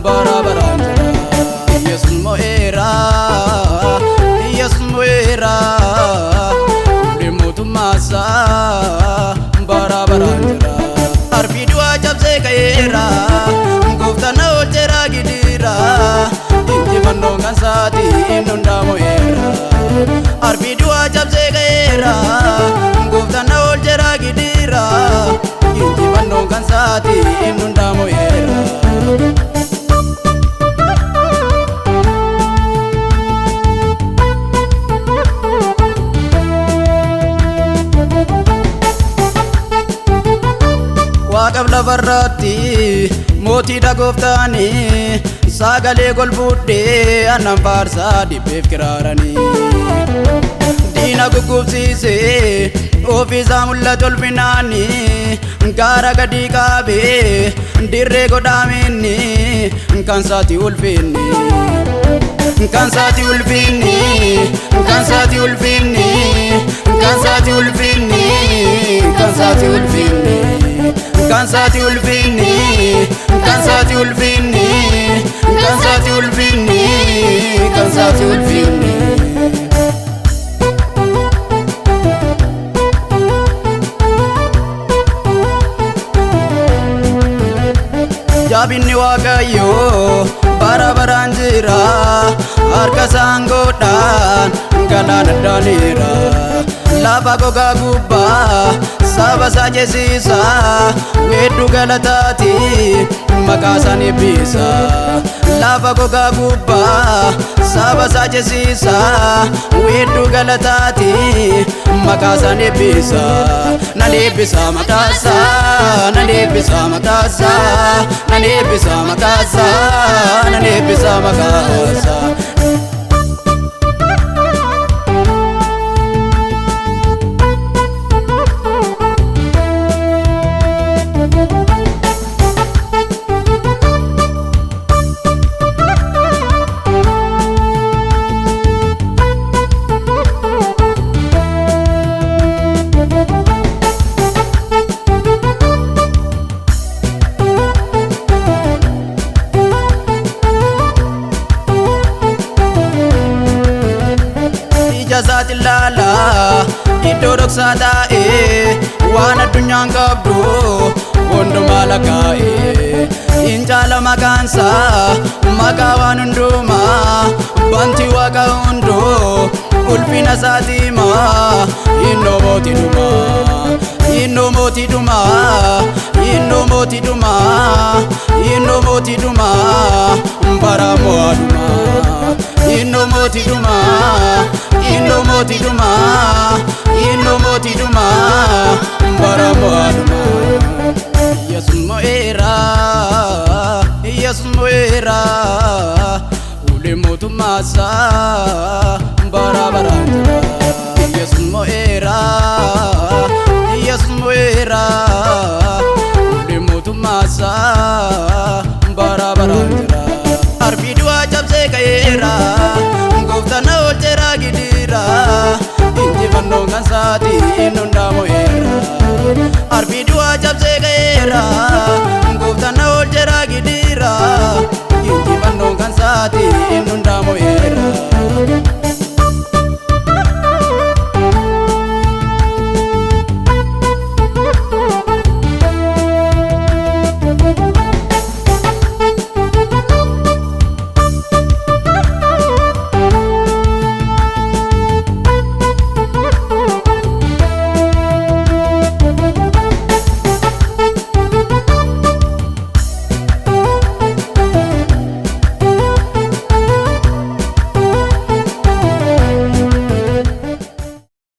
bara baraan jira Yesus mo'eera Yesus mo'eera mootummaa isaa bara baraan jira arbii du'aa cabsee ka'eera gooftaan na oolcheera gidiira injifannoon kan isaatiin hundaa mo'eera arbii du'aa cabsee ka'eera gooftaan na oolcheera gidiira injifannoon kan isaatiin hundaa mo'eera waaqaf lafarratti mootiidha gooftaani sagalee golbuudhee annan faarsaa dhibbeef kiraaranii diina guggubsiisee ofiisaa mul'atu ulfinaani gaara gadi qaabee dirree godhaamenni kan isaati ulfinni kan isaati ulfinni kan isaati ulfinni kan isaati ulfinni kan isaati ulfinni Kansati ulfinni, kansati ulfinni, kansati ulfinni, kansati ulfinni. Jabinni Waaqayyo bara baraan jira, harka isaan godhaan galaana daaniira. Lafa gogaa gubbaa saba isaa jeesiisa weeddu galataati maqaa isaa eebbisa lafa gogaa gubbaa saba isaa jeesiisa weeddu galataati maqaa isaa eebbisa nan eebbisa maqaa isaa nan eebbisa maqaa isaa nan eebbisa maqaa isaa nan eebbisa maqaa isaa Jazaati laala iddoo dhoksaa taa'ee waan addunyaan qabdu hundumaa lakkaa'ee hin caala maqaansaa maqaa waan hundumaa bantii waaqa hunduu ulfina isaatii maa innoo mootii dhumaa innoo mootii dhumaa innoo mootii dhumaa innoo mootii dhumaa bara mo'aa dhumaa innoo mootii dhumaa innoo mootii dhumaa innoo mootii dhumaa bara mo'aa dhumaa Yesus mo'eera Yesus mo'eera ulee mootummaa isaa bara baraan jira Yesus mo'eera Yesus mo'eera ulee mootummaa isaa bara baraan jira arbii du'aa cabsee ka'eera gooftaan na oolcheera gidiira injifannoon kan isaatiin hundaa mo'eera arbii du'aa